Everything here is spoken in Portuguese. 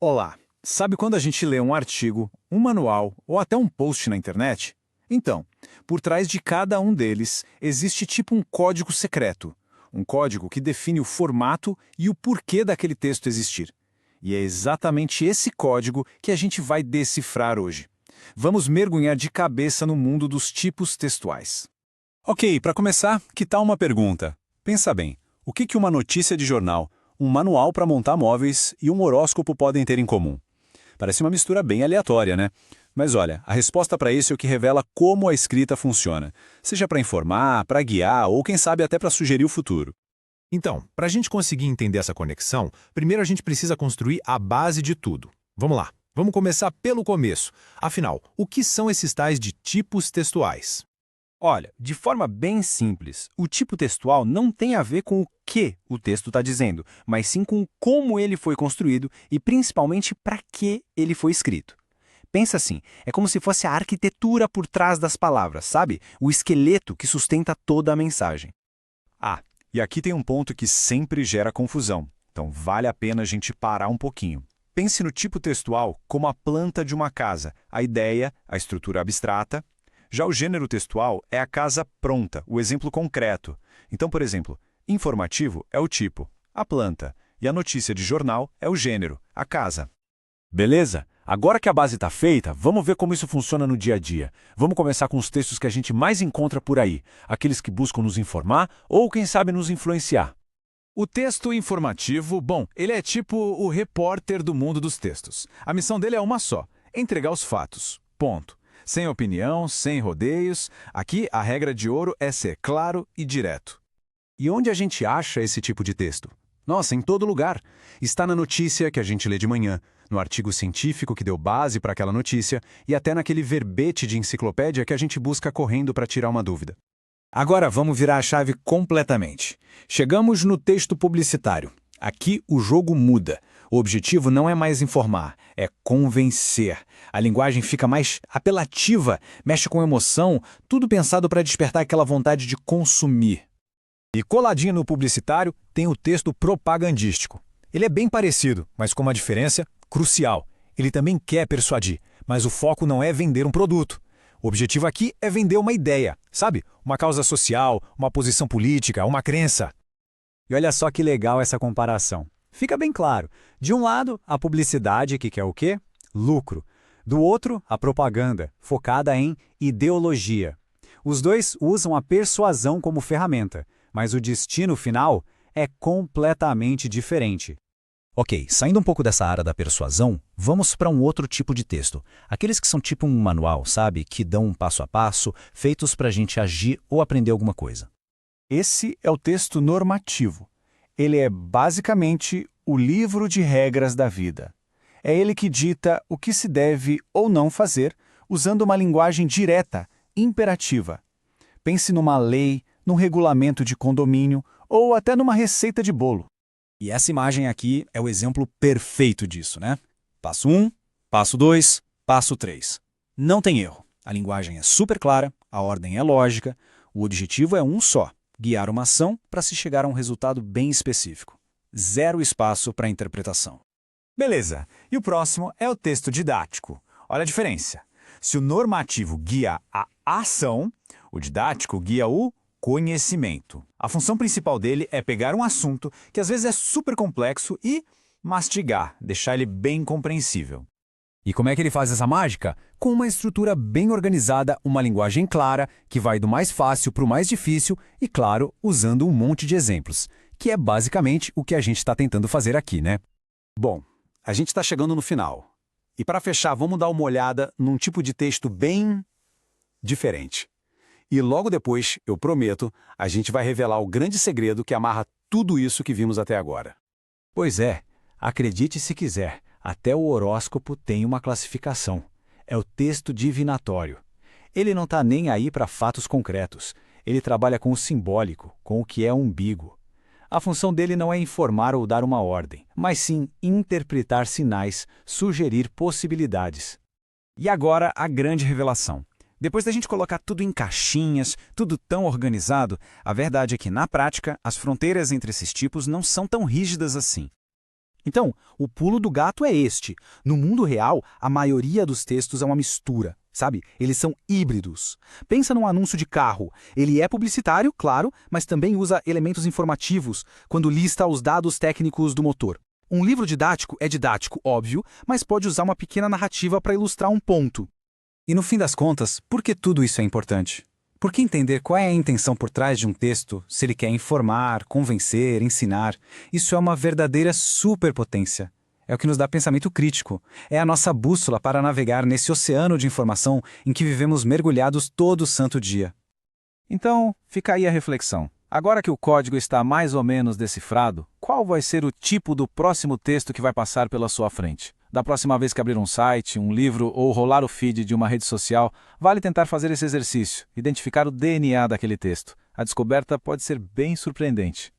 Olá! Sabe quando a gente lê um artigo, um manual ou até um post na internet? Então, por trás de cada um deles existe tipo um código secreto. Um código que define o formato e o porquê daquele texto existir. E é exatamente esse código que a gente vai decifrar hoje. Vamos mergulhar de cabeça no mundo dos tipos textuais. Ok, para começar, que tal uma pergunta? Pensa bem, o que uma notícia de jornal, um manual para montar móveis e um horóscopo podem ter em comum? Parece uma mistura bem aleatória, né? Mas olha, a resposta para isso é o que revela como a escrita funciona. Seja para informar, para guiar ou quem sabe até para sugerir o futuro. Então, para a gente conseguir entender essa conexão, primeiro a gente precisa construir a base de tudo. Vamos lá, vamos começar pelo começo. Afinal, o que são esses tais de tipos textuais? Olha, de forma bem simples, o tipo textual não tem a ver com o que o texto está dizendo, mas sim com como ele foi construído e principalmente para que ele foi escrito. Pensa assim, é como se fosse a arquitetura por trás das palavras, sabe? O esqueleto que sustenta toda a mensagem. Ah, e aqui tem um ponto que sempre gera confusão, então vale a pena a gente parar um pouquinho. Pense no tipo textual como a planta de uma casa, a ideia, a estrutura abstrata. Já o gênero textual é a casa pronta, o exemplo concreto. Então, por exemplo, informativo é o tipo, a planta, e a notícia de jornal é o gênero, a casa. Beleza? Agora que a base está feita, vamos ver como isso funciona no dia a dia. Vamos começar com os textos que a gente mais encontra por aí, aqueles que buscam nos informar ou, quem sabe, nos influenciar. O texto informativo, bom, ele é tipo o repórter do mundo dos textos. A missão dele é uma só: entregar os fatos. Ponto. Sem opinião, sem rodeios. Aqui, a regra de ouro é ser claro e direto. E onde a gente acha esse tipo de texto? Nossa, em todo lugar. Está na notícia que a gente lê de manhã, no artigo científico que deu base para aquela notícia e até naquele verbete de enciclopédia que a gente busca correndo para tirar uma dúvida. Agora vamos virar a chave completamente. Chegamos no texto publicitário. Aqui o jogo muda. O objetivo não é mais informar, é convencer. A linguagem fica mais apelativa, mexe com emoção, tudo pensado para despertar aquela vontade de consumir. E coladinho no publicitário tem o texto propagandístico. Ele é bem parecido, mas com uma diferença crucial. Ele também quer persuadir, mas o foco não é vender um produto. O objetivo aqui é vender uma ideia, sabe? Uma causa social, uma posição política, uma crença. E olha só que legal essa comparação. Fica bem claro. De um lado, a publicidade, que quer o quê? Lucro. Do outro, a propaganda, focada em ideologia. Os dois usam a persuasão como ferramenta, mas o destino final é completamente diferente. Ok, saindo um pouco dessa área da persuasão, vamos para um outro tipo de texto. Aqueles que são tipo um manual, sabe? Que dão um passo a passo, feitos para a gente agir ou aprender alguma coisa. Esse é o texto normativo. Ele é basicamente o livro de regras da vida. É ele que dita o que se deve ou não fazer, usando uma linguagem direta, imperativa. Pense numa lei, num regulamento de condomínio ou até numa receita de bolo. E essa imagem aqui é o exemplo perfeito disso, né? Passo 1, passo 2, passo 3. Não tem erro. A linguagem é super clara, a ordem é lógica, o objetivo é um só: guiar uma ação para se chegar a um resultado bem específico. Zero espaço para interpretação. Beleza, e o próximo é o texto didático. Olha a diferença. Se o normativo guia a ação, o didático guia o conhecimento. A função principal dele é pegar um assunto que às vezes é super complexo e mastigar, deixar ele bem compreensível. E como é que ele faz essa mágica? Com uma estrutura bem organizada, uma linguagem clara, que vai do mais fácil para o mais difícil e, claro, usando um monte de exemplos, que é basicamente o que a gente está tentando fazer aqui, né? Bom, a gente está chegando no final. E para fechar, vamos dar uma olhada num tipo de texto bem diferente. E logo depois, eu prometo, a gente vai revelar o grande segredo que amarra tudo isso que vimos até agora. Pois é, acredite se quiser, até o horóscopo tem uma classificação. É o texto divinatório. Ele não está nem aí para fatos concretos. Ele trabalha com o simbólico, com o que é ambíguo. A função dele não é informar ou dar uma ordem, mas sim interpretar sinais, sugerir possibilidades. E agora a grande revelação. Depois da gente colocar tudo em caixinhas, tudo tão organizado, a verdade é que, na prática, as fronteiras entre esses tipos não são tão rígidas assim. Então, o pulo do gato é este. No mundo real, a maioria dos textos é uma mistura, sabe? Eles são híbridos. Pensa num anúncio de carro. Ele é publicitário, claro, mas também usa elementos informativos quando lista os dados técnicos do motor. Um livro didático é didático, óbvio, mas pode usar uma pequena narrativa para ilustrar um ponto. E no fim das contas, por que tudo isso é importante? Por que entender qual é a intenção por trás de um texto, se ele quer informar, convencer, ensinar? Isso é uma verdadeira superpotência. É o que nos dá pensamento crítico. É a nossa bússola para navegar nesse oceano de informação em que vivemos mergulhados todo santo dia. Então, fica aí a reflexão. Agora que o código está mais ou menos decifrado, qual vai ser o tipo do próximo texto que vai passar pela sua frente? Da próxima vez que abrir um site, um livro ou rolar o feed de uma rede social, vale tentar fazer esse exercício, identificar o DNA daquele texto. A descoberta pode ser bem surpreendente.